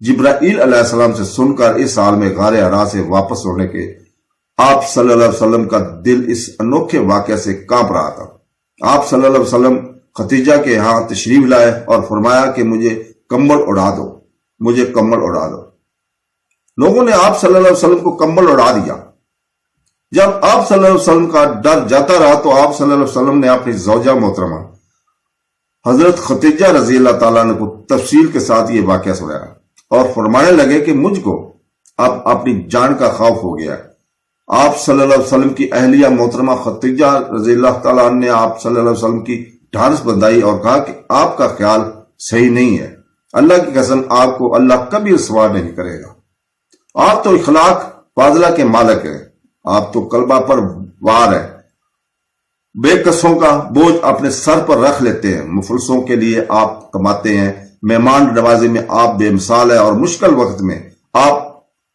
جبرائیل علیہ السلام سے سن کر اس حال میں غار حرا سے واپس ہونے کے آپ صلی اللہ علیہ وسلم کا دل اس انوکھے واقعہ سے کانپ رہا تھا۔ آپ صلی اللہ علیہ وسلم ختیجہ کے ہاں تشریف لائے اور فرمایا کہ مجھے کمبل اڑا دو، مجھے کمبل اڑا دو۔ لوگوں نے آپ صلی اللہ علیہ وسلم کو کمبل اڑا دیا۔ جب آپ صلی اللہ علیہ وسلم کا ڈر جاتا رہا تو آپ صلی اللہ علیہ وسلم نے اپنی زوجہ محترمہ حضرت ختیجہ رضی اللہ تعالیٰ عنہ کو تفصیل کے ساتھ یہ واقعہ سنایا اور فرمانے لگے کہ مجھ کو اب اپنی جان کا خوف ہو گیا ہے۔ آپ صلی اللہ علیہ وسلم کی اہلیہ محترمہ ختیجہ رضی اللہ تعالیٰ عنہ نے آپ صلی اللہ علیہ وسلم کی ڈھارس بندھائی اور کہا کہ آپ کا خیال صحیح نہیں ہے، اللہ کی قسم آپ کو اللہ کبھی رسوا نہیں کرے گا۔ آپ تو اخلاق فاضلہ کے مالک ہیں، آپ تو قلبہ پر وار ہیں، بے کسوں کا بوجھ اپنے سر پر رکھ لیتے ہیں، مفلسوں کے لیے آپ کماتے ہیں، مہمان نوازی میں آپ بے مثال ہیں اور مشکل وقت میں آپ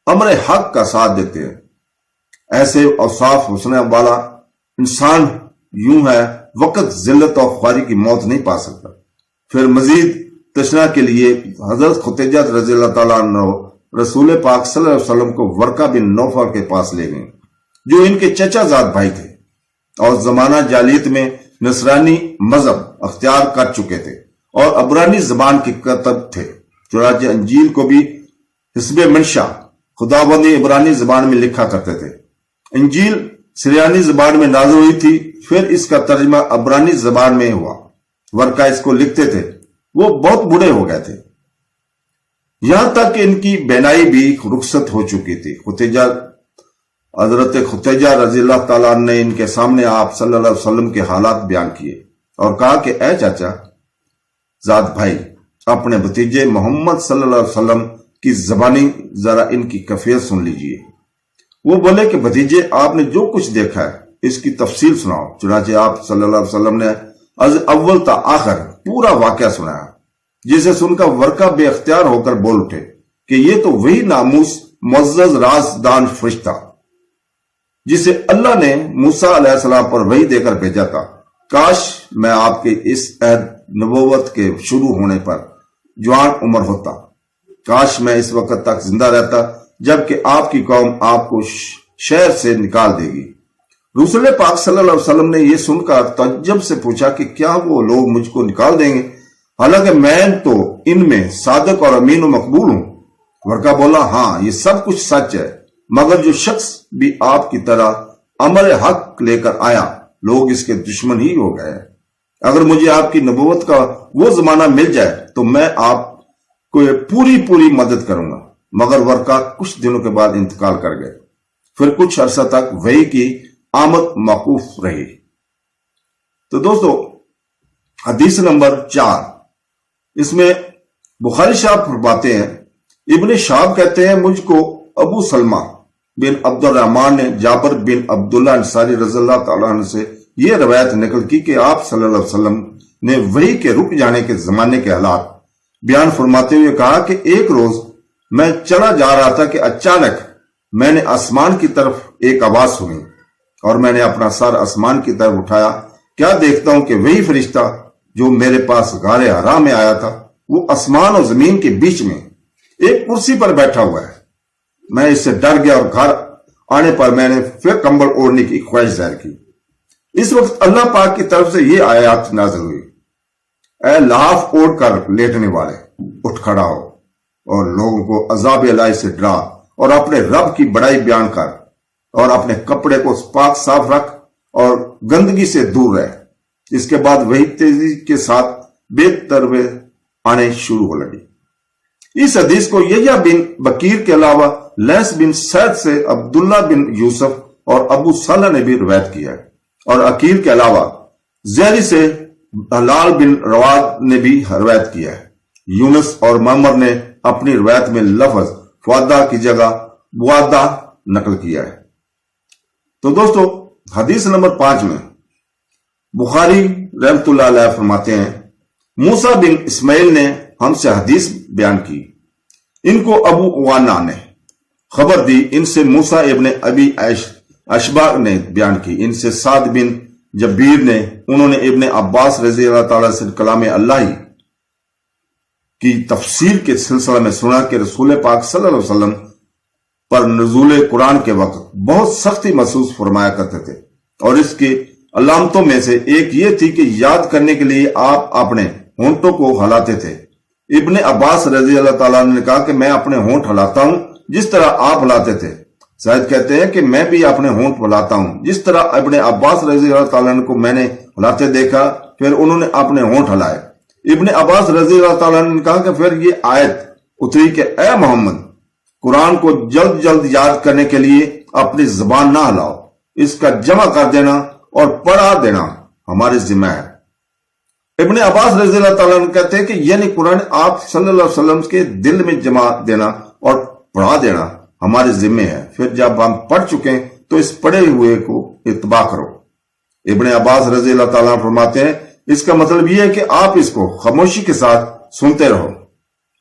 امر حق کا ساتھ دیتے ہیں۔ ایسے اوصاف حسن والا انسان یوں ہے وقت ذلت اور خواری کی موت نہیں پا سکتا۔ پھر مزید تشنا کے لیے حضرت ختیجہ رضی اللہ تعالیٰ عنہ رسول پاک صلی اللہ علیہ وسلم کو ورقہ بن نوفل کے پاس لے گئے جو ان کے چچا زاد بھائی تھے اور زمانہ جاہلیت میں نصرانی مذہب اختیار کر چکے تھے اور عبرانی زبان کے کاتب تھے۔ چنانچہ انجیل کو بھی حسب منشا خداوندی عبرانی زبان میں لکھا کرتے تھے۔ انجیل سریانی زبان میں نازل ہوئی تھی، پھر اس کا ترجمہ عبرانی زبان میں ہوا۔ ورقہ اس کو لکھتے تھے، وہ بہت بوڑھے ہو گئے تھے، یہاں تک کہ ان کی بینائی بھی رخصت ہو چکی تھی۔ حضرت ختیجہ رضی اللہ تعالیٰ نے ان کے سامنے آپ صلی اللہ علیہ وسلم کے حالات بیان کیے اور کہا کہ اے چاچا زاد بھائی، اپنے بھتیجے محمد صلی اللہ علیہ وسلم کی زبانی ذرا ان کی کیفیت سن لیجئے۔ وہ بولے کہ بھتیجے، آپ نے جو کچھ دیکھا ہے اس کی تفصیل سناؤ۔ چنانچہ آپ صلی اللہ علیہ وسلم نے از اول تا آخر پورا واقعہ سنایا، جسے سن کر ورقہ بے اختیار ہو کر بول اٹھے کہ یہ تو وہی ناموس معزز رازدان فرشتہ جسے اللہ نے موسیٰ علیہ السلام پر وحی دے کر بھیجا تھا۔ کاش میں آپ کے اس عہد نبوت کے شروع ہونے پر جوان عمر ہوتا، کاش میں اس وقت تک زندہ رہتا جبکہ آپ کی قوم آپ کو شہر سے نکال دے گی۔ رسول پاک صلی اللہ علیہ وسلم نے یہ سن کر تعجب سے پوچھا کہ کیا وہ لوگ مجھ کو نکال دیں گے، حالانکہ میں تو ان میں صادق اور امین و مقبول ہوں۔ ورقہ بولا، ہاں یہ سب کچھ سچ ہے، مگر جو شخص بھی آپ کی طرح امر حق لے کر آیا لوگ اس کے دشمن ہی ہو گئے۔ اگر مجھے آپ کی نبوت کا وہ زمانہ مل جائے تو میں آپ کو پوری مدد کروں گا۔ مگر ورقہ کچھ دنوں کے بعد انتقال کر گئے۔ پھر کچھ عرصہ تک وحی کی آمد موقوف رہی۔ تو دوستو، حدیث نمبر 4، اس میں بخاری صاحب فرماتے ہیں، ابن شہاب کہتے ہیں مجھ کو ابو سلمہ بن عبد الرحمن نے جابر بن عبداللہ انصاری رضی اللہ تعالیٰ عنہ سے یہ روایت نقل کی کہ آپ صلی اللہ علیہ وسلم نے وحی کے رک جانے کے زمانے کے حالات بیان فرماتے ہوئے کہا کہ ایک روز میں چلا جا رہا تھا کہ اچانک میں نے آسمان کی طرف ایک آواز سنی اور میں نے اپنا سر آسمان کی طرف اٹھایا، کیا دیکھتا ہوں کہ وہی فرشتہ جو میرے پاس غار حرا میں آیا تھا وہ آسمان اور زمین کے بیچ میں ایک کرسی پر بیٹھا ہوا ہے۔ میں اس سے ڈر گیا اور گھر آنے پر میں نے پھر کمبل اوڑھنے کی خواہش ظاہر کی۔ اس وقت اللہ پاک کی طرف سے یہ آیات نازل ہوئی، اے لحاف اوڑھ کر لیٹنے والے، اٹھ کھڑا ہو اور لوگوں کو عذاب الہی سے ڈرا اور اپنے رب کی بڑائی بیان کر اور اپنے کپڑے کو پاک صاف رکھ اور گندگی سے دور رہ۔ اس کے بعد وہی تیزی کے ساتھ بے تربے آنے شروع ہو لگی۔ اس حدیث کو یحییٰ بن بکیر کے علاوہ لیث بن سعد سے عبداللہ بن یوسف اور ابو صالح نے بھی روایت کیا ہے، اور عقیل کے علاوہ زہری سے ہلال بن رواد نے بھی روایت کیا ہے۔ یونس اور معمر نے اپنی روایت میں لفظ فوادہ کی جگہ بوادہ نقل کیا ہے۔ تو دوستو، حدیث نمبر 5 میں بخاری رحمت اللہ علیہ فرماتے ہیں، موسیٰ بن اسماعیل نے ہم سے حدیث بیان کی، ان کو ابو اوانا نے خبر دی، ان سے موسیٰ ابن ابی اشبا نے بیان کی، ان سے سعد بن جبیر نے، انہوں نے ابن عباس رضی اللہ تعالیٰ سے کلام اللہ کی تفسیر کے سلسلہ میں سنا کہ رسول پاک صلی اللہ علیہ وسلم پر نزول قرآن کے وقت بہت سختی محسوس فرمایا کرتے تھے، اور اس کی علامتوں میں سے ایک یہ تھی کہ یاد کرنے کے لیے آپ اپنے ہونٹوں کو ہلاتے تھے۔ ابن عباس رضی اللہ تعالیٰ عنہ نے کہا کہ میں اپنے ہونٹ ہلاتا ہوں جس طرح آپ ہلاتے تھے۔ شاید کہتے ہیں کہ میں بھی اپنے ہونٹ ہلاتا ہوں جس طرح ابن عباس رضی اللہ تعالیٰ عنہ کو میں نے ہلاتے دیکھا، پھر انہوں نے اپنے ہونٹ ہلائے۔ ابن عباس رضی اللہ تعالیٰ عنہ نے کہا کہ پھر یہ آیت اتری کہ اے محمد، قرآن کو جلد جلد یاد کرنے کے لیے اپنی زبان نہ ہلاؤ، اس کا جمع کر دینا اور پڑھا دینا ہمارے ذمہ ہے۔ ابن عباس رضی اللہ تعالیٰ عنہ کہتے ہیں کہ یعنی قرآن آپ صلی اللہ علیہ وسلم کے دل میں جمع دینا اور پڑھا دینا ہمارے ذمہ ہے، پھر جب ہم پڑھ چکے تو اس پڑھے ہوئے کو اتباع کرو۔ ابن عباس رضی اللہ تعالیٰ عنہ فرماتے ہیں اس کا مطلب یہ ہے کہ آپ اس کو خاموشی کے ساتھ سنتے رہو،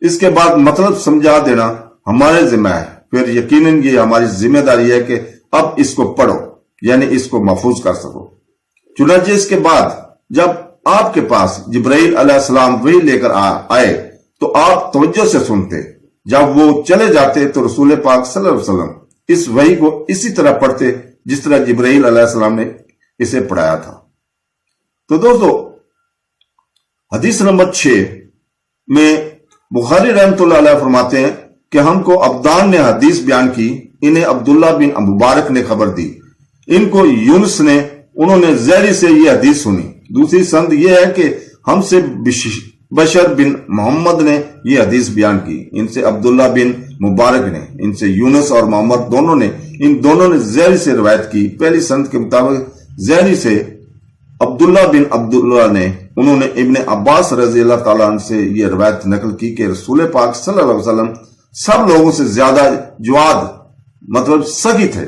اس کے بعد مطلب سمجھا دینا ہمارے ذمہ ہے، پھر یقیناً یہ ہماری ذمہ داری ہے کہ اب اس کو پڑھو، یعنی اس کو محفوظ کر سکو۔ چنانچہ اس کے بعد جب آپ کے پاس جبرائیل علیہ السلام وحی لے کر آئے تو آپ توجہ سے سنتے، جب وہ چلے جاتے تو رسول پاک صلی اللہ علیہ وسلم اس وحی کو اسی طرح پڑھتے جس طرح جبرائیل علیہ السلام نے اسے پڑھایا تھا۔ تو دوستو، حدیث نمبر 6 میں بخاری رحمۃ اللہ علیہ فرماتے ہیں کہ ہم کو عبدان نے حدیث بیان کی، انہیں عبداللہ بن مبارک نے خبر دی، ان کو یونس نے، انہوں نے زہری سے یہ حدیث سنی۔ دوسری سند یہ ہے کہ ہم سے بشر بن محمد نے یہ حدیث بیان کی، ان سے عبداللہ بن مبارک نے، ان سے یونس اور محمد دونوں نے زہری سے روایت کی۔ پہلی سند کے مطابق زہری سے عبداللہ بن عبداللہ نے، انہوں نے ابن عباس رضی اللہ تعالیٰ عنہ سے یہ روایت نقل کی کہ رسول پاک صلی اللہ علیہ وسلم سب لوگوں سے زیادہ جواد مطلب سخی تھے،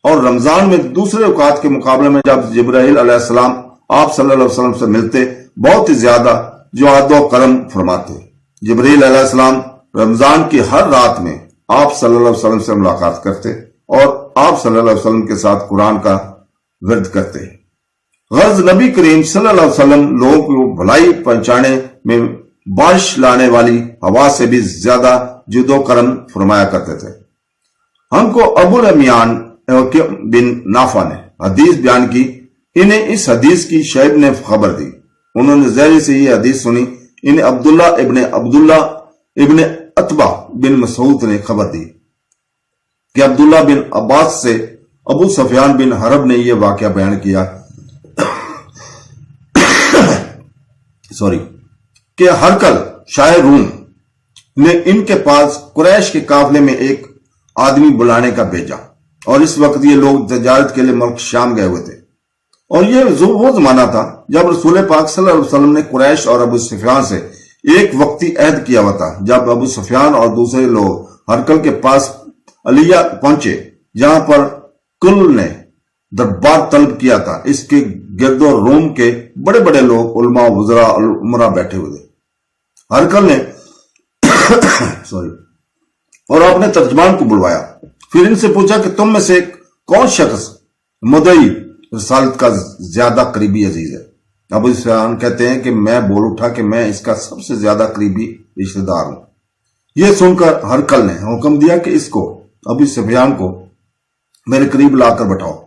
اور رمضان میں دوسرے اوقات کے مقابلے میں جب جبرائیل علیہ السلام آپ صلی اللہ علیہ وسلم سے ملتے بہت ہی زیادہ جواد و کرم فرماتے۔ جبرائیل علیہ السلام رمضان کی ہر رات میں آپ صلی اللہ علیہ وسلم سے ملاقات کرتے اور آپ صلی اللہ علیہ وسلم کے ساتھ قرآن کا ورد کرتے۔ غرض نبی کریم صلی اللہ علیہ وسلم لوگوں کو بھلائی پہنچانے میں بارش لانے والی ہوا سے بھی زیادہ جود و کرم فرمایا کرتے تھے۔ ہم کو ابو الامیان بن نافع نے حدیث بیان کی، انہیں اس حدیث کی شعیب نے خبر دی، انہوں نے زہری سے یہ حدیث سنی، انہیں عبداللہ ابن عتبہ بن مسعود نے خبر دی کہ عبداللہ بن عباس سے ابو سفیان بن حرب نے یہ واقعہ بیان کیا کہ ہرکل شاہ روم نے ان کے پاس قریش کے قافلے میں ایک آدمی بلانے کا بھیجا، اور اس وقت یہ لوگ تجارت کے لیے ملک شام گئے ہوئے تھے، اور یہ وہ زمانہ تھا جب رسول پاک صلی اللہ علیہ وسلم نے قریش اور ابو سفیان سے ایک وقتی عہد کیا ہوا تھا۔ جب ابو سفیان اور دوسرے لوگ ہرکل کے پاس علیہ پہنچے جہاں پر کل نے دربار طلب کیا تھا، اس کے گرد و روم کے بڑے بڑے لوگ، علماء، وزراء اور عمرہ بیٹھے ہوئے تھے۔ ہرکل نے اور اپنے ترجمان کو بلوایا، پھر ان سے پوچھا کہ تم میں سے کون شخص مدعی رسالت کا زیادہ قریبی عزیز ہے؟ ابو سفیان کہتے ہیں کہ میں بول اٹھا کہ میں اس کا سب سے زیادہ قریبی رشتہ دار ہوں۔ یہ سن کر ہرکل نے حکم دیا کہ اس کو، ابو سفیان کو میرے قریب لا کر بٹھاؤ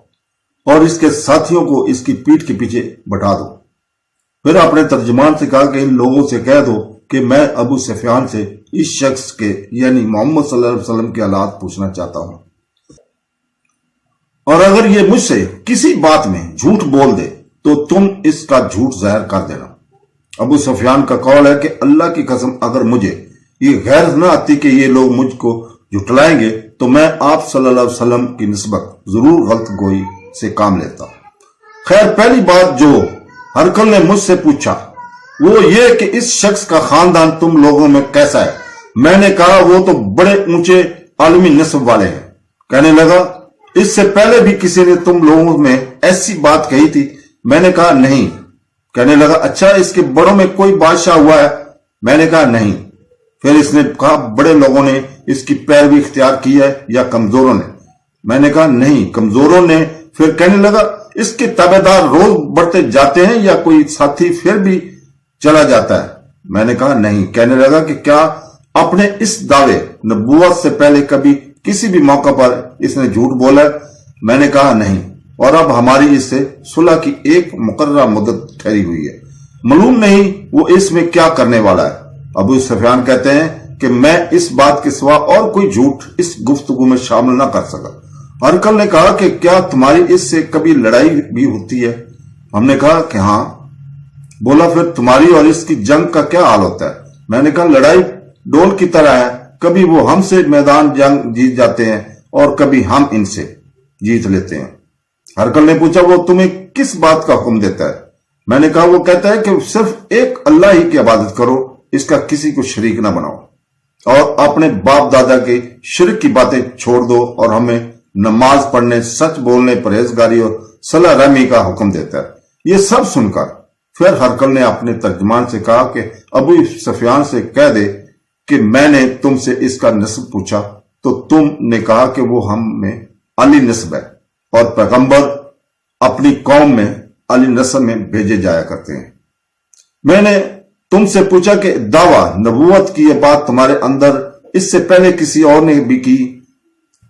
اور اس کے ساتھیوں کو اس کی پیٹھ کے پیچھے بٹھا دو۔ پھر اپنے ترجمان سے کہا کہ ان لوگوں سے کہہ دو کہ میں ابو سفیان سے اس شخص کے یعنی محمد صلی اللہ علیہ وسلم کے حالات پوچھنا چاہتا ہوں، اور اگر یہ مجھ سے کسی بات میں جھوٹ بول دے تو تم اس کا جھوٹ ظاہر کر دینا۔ ابو سفیان کا قول ہے کہ اللہ کی قسم اگر مجھے یہ غیرت نہ آتی کہ یہ لوگ مجھ کو جھٹلائیں گے تو میں آپ صلی اللہ علیہ وسلم کی نسبت ضرور غلط گوئی سے کام لیتا۔ خیر، پہلی بات جو ہرکل نے مجھ سے پوچھا وہ یہ کہ اس شخص کا خاندان تم لوگوں میں کیسا ہے؟ میں نے کہا وہ تو بڑے اونچے عالمی نسب والے ہیں۔ کہنے لگا اس سے پہلے بھی کسی نے تم لوگوں میں ایسی بات کہی تھی؟ میں نے کہا نہیں۔ کہنے لگا اچھا اس کے بڑوں میں کوئی بادشاہ ہوا ہے؟ میں نے کہا نہیں۔ پھر اس نے کہا بڑے لوگوں نے اس کی پیروی اختیار کی ہے یا کمزوروں نے؟ میں نے کہا نہیں، کمزوروں نے۔ پھر کہنے لگا اس کے تابعدار روز بڑھتے جاتے ہیں یا کوئی ساتھی پھر بھی چلا جاتا ہے؟ میں نے کہا نہیں۔ کہنے لگا کہ کیا اپنے اس دعوے نبوت سے پہلے کبھی کسی بھی موقع پر اس نے جھوٹ بولا ہے؟ میں نے کہا نہیں، اور اب ہماری اس سے صلح کی ایک مقررہ مدت ٹھہری ہوئی ہے، معلوم نہیں وہ اس میں کیا کرنے والا ہے۔ ابو سفیان کہتے ہیں کہ میں اس بات کے سوا اور کوئی جھوٹ اس گفتگو میں شامل نہ کر سکا۔ ہرقل نے کہا کہ کیا تمہاری اس سے کبھی لڑائی بھی ہوتی ہے؟ ہم نے کہا کہ ہاں۔ بولا پھر تمہاری اور اس کی جنگ کا کیا حال ہوتا ہے؟ میں نے کہا لڑائی ڈول کی طرح ہے، کبھی وہ ہم سے میدان جنگ جیت جاتے ہیں اور کبھی ہم ان سے جیت لیتے ہیں۔ ہرقل نے پوچھا وہ تمہیں کس بات کا حکم دیتا ہے؟ میں نے کہا وہ کہتا ہے کہ صرف ایک اللہ ہی کی عبادت کرو، اس کا کسی کو شریک نہ بناؤ، اور اپنے باپ دادا کے شرک کی باتیں چھوڑ دو، اور ہمیں نماز پڑھنے، سچ بولنے، پرہیزگاری اور صلح رحمی کا حکم دیتا ہے۔ یہ سب سن کر پھر ہرقل نے اپنے ترجمان سے کہا کہ ابو سفیان سے کہہ دے کہ میں نے تم سے اس کا نسب پوچھا تو تم نے کہا کہ وہ ہم میں علی نسب ہے، اور پیغمبر اپنی قوم میں علی نسب میں بھیجے جایا کرتے ہیں۔ میں نے تم سے پوچھا کہ دعویٰ نبوت کی یہ بات تمہارے اندر اس سے پہلے کسی اور نے بھی کی،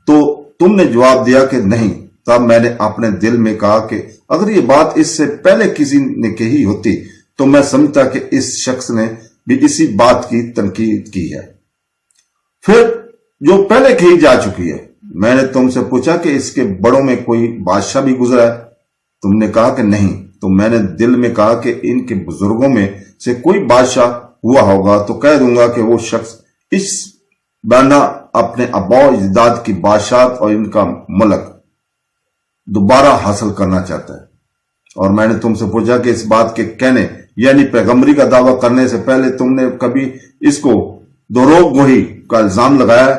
تو تم نے جواب دیا کہ نہیں۔ تب میں نے اپنے دل میں کہا کہ اگر یہ بات اس سے پہلے کسی نے کہی ہوتی تو میں سمجھتا کہ اس شخص نے بھی اسی بات کی تنقید کی ہے، پھر جو پہلے کہی جا چکی ہے۔ میں نے تم سے پوچھا کہ اس کے بڑوں میں کوئی بادشاہ بھی گزرا ہے؟ تم نے کہا کہ نہیں۔ تو میں نے دل میں کہا کہ ان کے بزرگوں میں سے کوئی بادشاہ ہوا ہوگا تو کہہ دوں گا کہ وہ شخص اس بنا اپنے آباء و اجداد کی بادشاہت اور ان کا ملک دوبارہ حاصل کرنا چاہتا ہے۔ اور میں نے تم سے پوچھا کہ اس بات کے کہنے یعنی پیغمبری کا دعویٰ کرنے سے پہلے تم نے کبھی اس کو دروغ گوئی کا الزام لگایا؟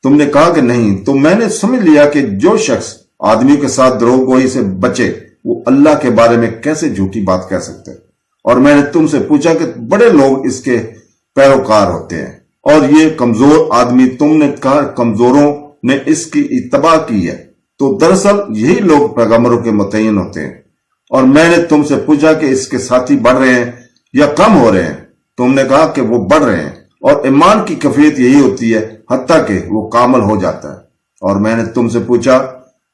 تم نے کہا کہ نہیں۔ تو میں نے سمجھ لیا کہ جو شخص آدمیوں کے ساتھ دروغ گوئی سے بچے وہ اللہ کے بارے میں کیسے جھوٹی بات کہہ سکتے ہیں۔ اور میں نے تم سے پوچھا کہ بڑے لوگ اس کے پیروکار ہوتے ہیں اور یہ کمزور آدمی، تم نے کہا کمزوروں نے اس کی اتباع کی ہے، تو دراصل یہی لوگ پیغمبروں کے متعین ہوتے ہیں۔ اور میں نے تم سے پوچھا کہ اس کے ساتھی بڑھ رہے ہیں یا کم ہو رہے ہیں؟ تم نے کہا کہ وہ بڑھ رہے ہیں، اور ایمان کی کیفیت یہی ہوتی ہے حتیٰ کہ وہ کامل ہو جاتا ہے۔ اور میں نے تم سے پوچھا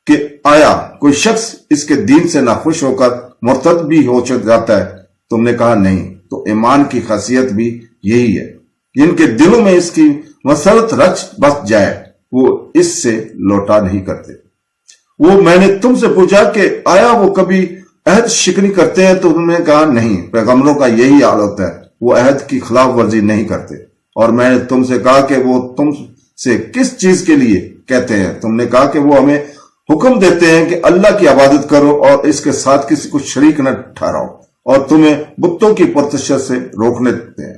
کہ آیا کوئی شخص اس کے دین سے ناخوش ہو کر مرتد بھی ہو جاتا ہے؟ تم نے کہا نہیں۔ تو ایمان کی خاصیت بھی یہی ہے، جن کے دلوں میں اس کی مسرت رچ بس جائے وہ اس سے لوٹا نہیں کرتے۔ وہ میں نے تم سے پوچھا کہ آیا وہ کبھی عہد شکنی کرتے ہیں؟ تو تم نے کہا نہیں۔ پیغمبروں کا یہی حال ہوتا ہے، وہ عہد کی خلاف ورزی نہیں کرتے۔ اور میں نے تم سے کہا کہ وہ تم سے کس چیز کے لیے کہتے ہیں؟ تم نے کہا کہ وہ ہمیں حکم دیتے ہیں کہ اللہ کی عبادت کرو اور اس کے ساتھ کسی کو شریک نہ ٹھہراؤ، اور تمہیں بتوں کی پرستش سے روکنے دیتے ہیں،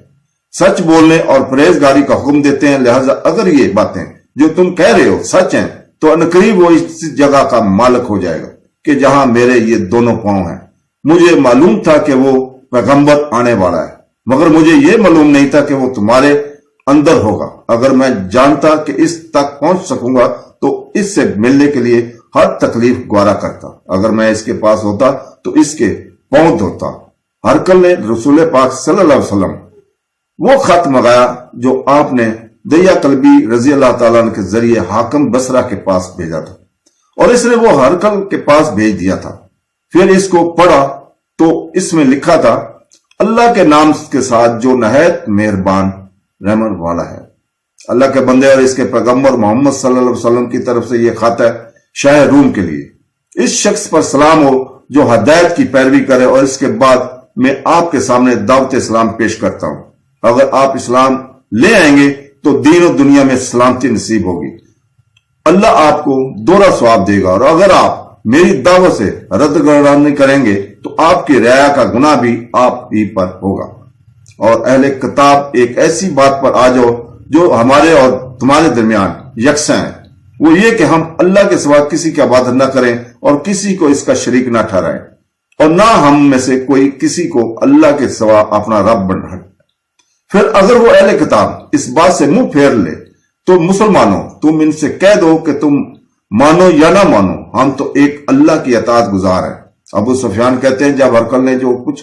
سچ بولنے اور پرہیزگاری کا حکم دیتے ہیں۔ لہذا اگر یہ باتیں جو تم کہہ رہے ہو سچ ہیں تو انقریب وہ اس جگہ کا مالک ہو جائے گا کہ جہاں میرے یہ دونوں پاؤں ہیں۔ مجھے معلوم تھا کہ وہ پیغمبر آنے والا ہے، مگر مجھے یہ معلوم نہیں تھا کہ وہ تمہارے اندر ہوگا۔ اگر میں جانتا کہ اس تک پہنچ سکوں گا تو اس سے ملنے کے لیے ہر تکلیف گوارا کرتا۔ اگر میں اس کے پاس ہوتا تو اس کے پاؤں دھوتا۔ ہرقل نے رسول پاک صلی اللہ علیہ وسلم وہ خط منگایا جو آپ نے دیا کلبی رضی اللہ تعالیٰ عنہ کے ذریعے حاکم بصرہ کے پاس بھیجا تھا، اور اس نے وہ ہرقل کے پاس بھیج دیا تھا۔ پھر اس کو پڑھا تو اس میں لکھا تھا اللہ کے نام کے ساتھ جو نہایت مہربان رحمت والا ہے۔ اللہ کے بندے اور اس کے پیغمبر محمد صلی اللہ علیہ وسلم کی طرف سے یہ خط ہے شاہ روم کے لیے۔ اس شخص پر سلام ہو جو ہدایت کی پیروی کرے، اور اس کے بعد میں آپ کے سامنے دعوت اسلام پیش کرتا ہوں۔ اگر آپ اسلام لے آئیں گے تو دین و دنیا میں سلامتی نصیب ہوگی، اللہ آپ کو دوہرا ثواب دے گا، اور اگر آپ میری دعوت سے رد گردانی کریں گے تو آپ کی رعایا کا گناہ بھی آپ ہی پر ہوگا۔ اور اہل کتاب ایک ایسی بات پر آ جاؤ جو ہمارے اور تمہارے درمیان یکساں ہے، وہ یہ کہ ہم اللہ کے سوا کسی کی عبادت نہ کریں اور کسی کو اس کا شریک نہ ٹھہرائیں، اور نہ ہم میں سے کوئی کسی کو اللہ کے سوا اپنا رب بنائے۔ پھر اگر وہ اہل کتاب اس بات سے منہ پھیر لے تو مسلمانوں تم ان سے کہہ دو کہ تم مانو یا نہ مانو، ہم تو ایک اللہ کی اطاعت گزار ہیں۔ ابو سفیان کہتے ہیں جب ہرقل نے جو کچھ